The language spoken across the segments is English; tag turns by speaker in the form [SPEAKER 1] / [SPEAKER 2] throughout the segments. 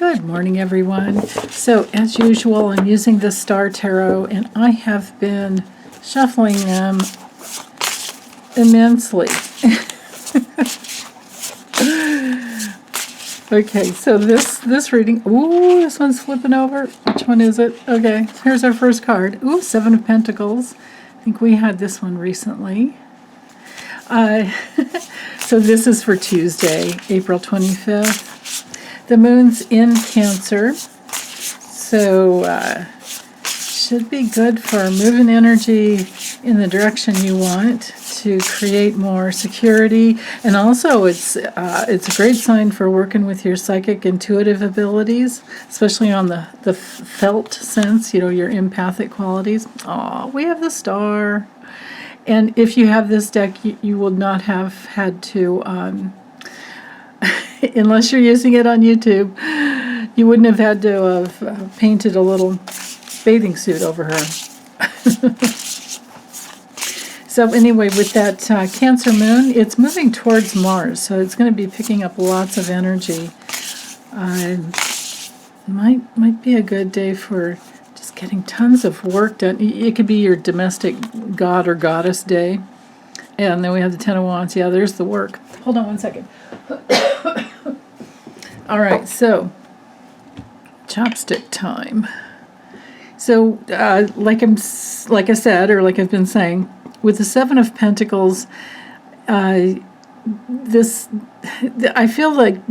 [SPEAKER 1] Good morning, everyone. So, as usual, I'm using the Star Tarot, and I have been shuffling them immensely. Okay, so this reading, ooh, this one's flipping over. Which one is it? Okay, here's our first card. Ooh, Seven of Pentacles. I think we had this one recently. So this is for Tuesday, April 25th. The moon's in Cancer, so should be good for moving energy in the direction you want to create more security. And also it's a great sign for working with your psychic intuitive abilities, especially on the felt sense, your empathic qualities. Oh, we have the Star. And if you have this deck, you will not have had to, unless you're using it on YouTube, you wouldn't have had to have painted a little bathing suit over her. So anyway, with that Cancer moon, it's moving towards Mars, so it's going to be picking up lots of energy. Might be a good day for just getting tons of work done. It could be your domestic god or goddess day. And then we have the Ten of Wands. Yeah, there's the work. Hold on one second. All right, so chopstick time. So, like I said, or like I've been saying, with the Seven of Pentacles, I feel like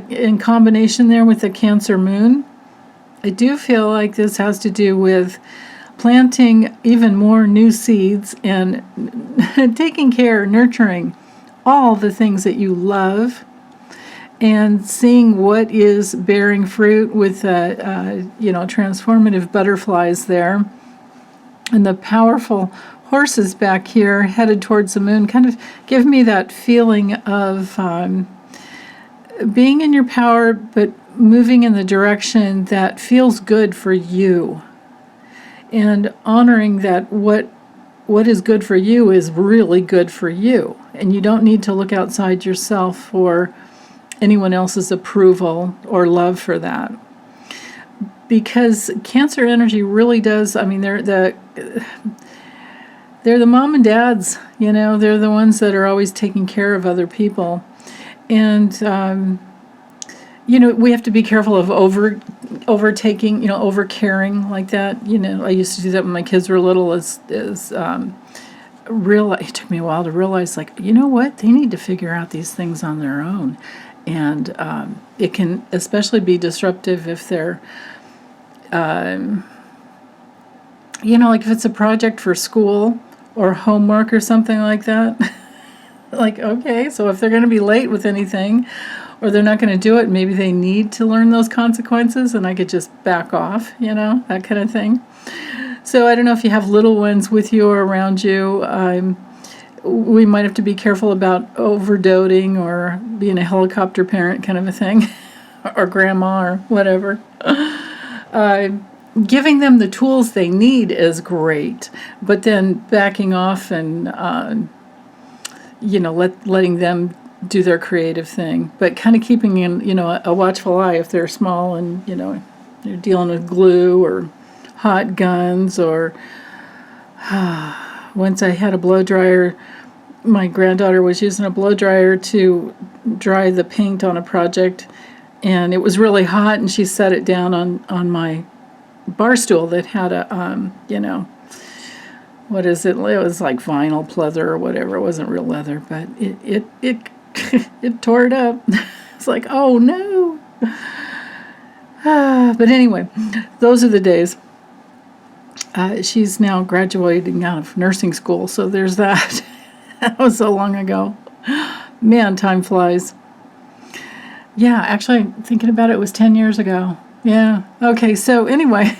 [SPEAKER 1] in combination there with the Cancer moon, I do feel like this has to do with planting even more new seeds and taking care, nurturing all the things that you love, and seeing what is bearing fruit with transformative butterflies there, and the powerful horses back here headed towards the moon kind of give me that feeling of being in your power, but moving in the direction that feels good for you, and honoring that what is good for you is really good for you, and you don't need to look outside yourself for anyone else's approval or love for that. Because Cancer energy really does, they're the mom and dads, they're the ones that are always taking care of other people. And, we have to be careful of overtaking, over-caring like that. I used to do that when my kids were little, it took me a while to realize, what? They need to figure out these things on their own. And it can especially be disruptive if they're, like if it's a project for school or homework or something like that. Okay, so if they're going to be late with anything, or they're not going to do it, maybe they need to learn those consequences, and I could just back off, that kind of thing. So I don't know if you have little ones with you or around you. We might have to be careful about overdoting or being a helicopter parent kind of a thing, or grandma or whatever. Giving them the tools they need is great, but then backing off and letting them do their creative thing, but kind of keeping in a watchful eye if they're small and they're dealing with glue or hot guns or once I had a blow dryer. My granddaughter was using a blow dryer to dry the paint on a project, and it was really hot, and she set it down on my bar stool that had a what is it? It was like vinyl pleather or whatever. It wasn't real leather, but it it tore it up. It's like, oh no. But anyway, those are the days. She's now graduating out of nursing school, so there's that. That was so long ago. Man, time flies. Yeah, actually, thinking about it, it was 10 years ago. Yeah. Okay, so anyway.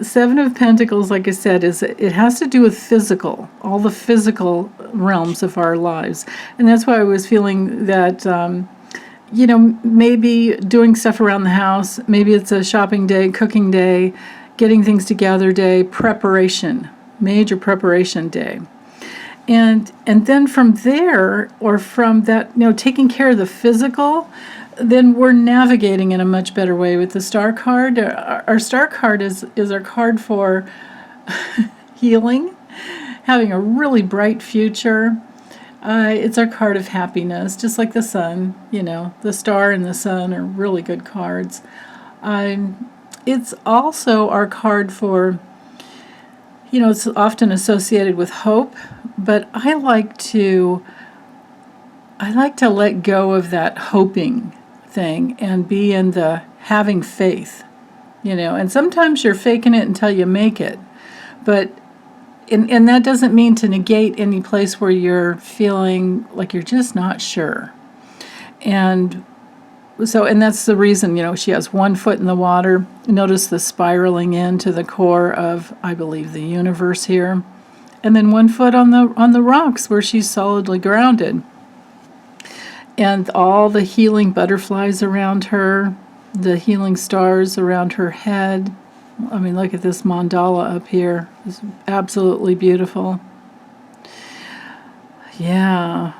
[SPEAKER 1] Seven of Pentacles, like I said, it has to do with physical, all the physical realms of our lives. And that's why I was feeling that, maybe doing stuff around the house, maybe it's a shopping day, cooking day, getting things together day, preparation, major preparation day. And then from there, or from that, taking care of the physical, then we're navigating in a much better way with the star card. Our star card is our card for healing, having a really bright future. It's our card of happiness, just like the sun. The star and the sun are really good cards. It's also our card for, it's often associated with hope, but I like to let go of that hoping thing and be in the having faith, and sometimes you're faking it until you make it. But and that doesn't mean to negate any place where you're feeling like you're just not sure. And that's the reason, she has one foot in the water. Notice the spiraling into the core of, I believe, the universe here. And then one foot on the rocks where she's solidly grounded. And all the healing butterflies around her, the healing stars around her head. I mean, look at this mandala up here. It's absolutely beautiful. Yeah.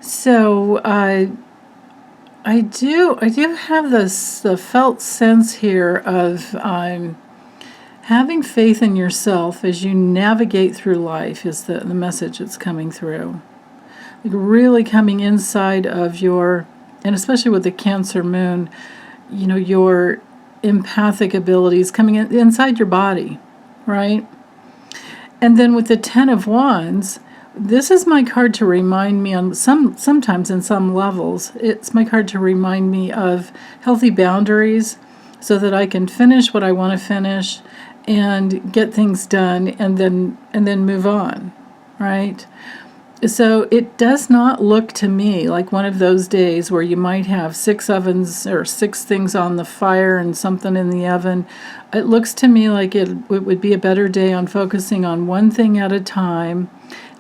[SPEAKER 1] So I do have the felt sense here of having faith in yourself as you navigate through life is the message that's coming through. Like really coming inside of and especially with the Cancer moon, your empathic abilities coming inside your body, right? And then with the Ten of Wands, this is my card to remind me sometimes in some levels, it's my card to remind me of healthy boundaries so that I can finish what I want to finish and get things done and then move on, right? So it does not look to me like one of those days where you might have 6 ovens or 6 things on the fire and something in the oven. It looks to me like it would be a better day on focusing on one thing at a time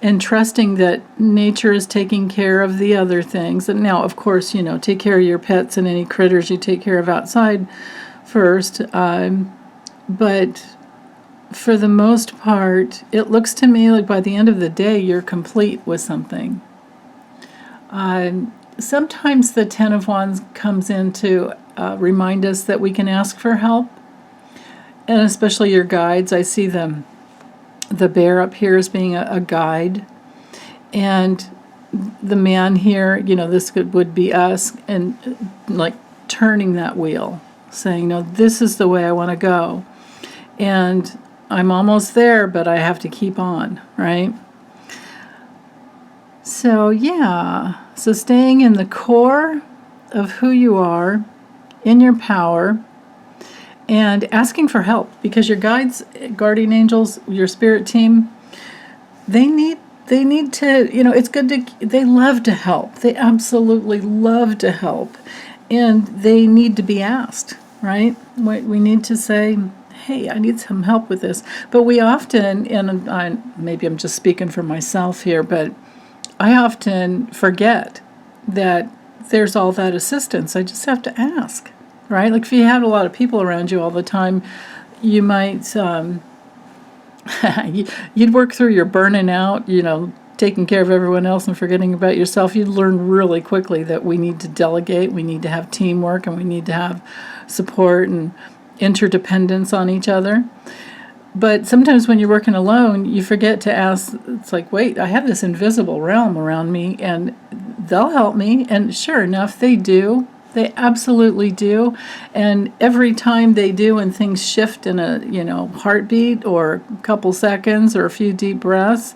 [SPEAKER 1] and trusting that nature is taking care of the other things. And now, of course, take care of your pets and any critters you take care of outside first. But for the most part, it looks to me like by the end of the day, you're complete with something. Sometimes the Ten of Wands comes in to remind us that we can ask for help, and especially your guides. I see the bear up here as being a guide, and the man here, this would be us, and like turning that wheel, saying, no, this is the way I want to go. And I'm almost there, but I have to keep on, right? So, yeah. So staying in the core of who you are, in your power, and asking for help. Because your guides, guardian angels, your spirit team, they need to, it's good to, they love to help. They absolutely love to help. And they need to be asked, right? We need to say, hey, I need some help with this. But we often, and maybe I'm just speaking for myself here, but I often forget that there's all that assistance. I just have to ask, right? Like if you had a lot of people around you all the time, you might, you'd work through your burning out, taking care of everyone else and forgetting about yourself. You'd learn really quickly that we need to delegate, we need to have teamwork, and we need to have support and interdependence on each other. But sometimes when you're working alone, you forget to ask. It's like, wait, I have this invisible realm around me and they'll help me. And sure enough, they do. They absolutely do. And every time they do and things shift in a heartbeat or a couple seconds or a few deep breaths,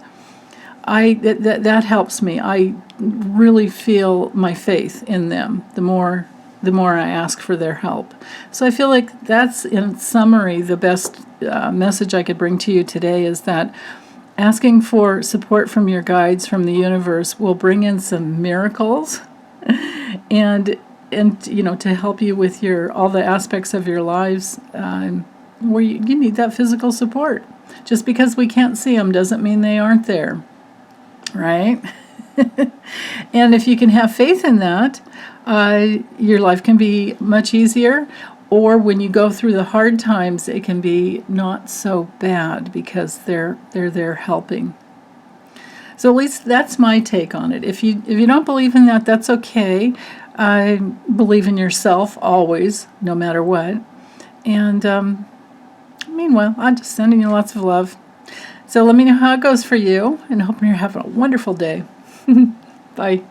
[SPEAKER 1] that helps me. I really feel my faith in them the more I ask for their help. So I feel like that's, in summary, the best message I could bring to you today is that asking for support from your guides, from the universe, will bring in some miracles and to help you with all the aspects of your lives where you need that physical support. Just because we can't see them doesn't mean they aren't there, right? And if you can have faith in that, your life can be much easier, or when you go through the hard times, it can be not so bad because they're there helping. So at least that's my take on it. If you don't believe in that, that's okay. I believe in yourself always, no matter what. And meanwhile, I'm just sending you lots of love. So let me know how it goes for you, and hope you're having a wonderful day. Bye.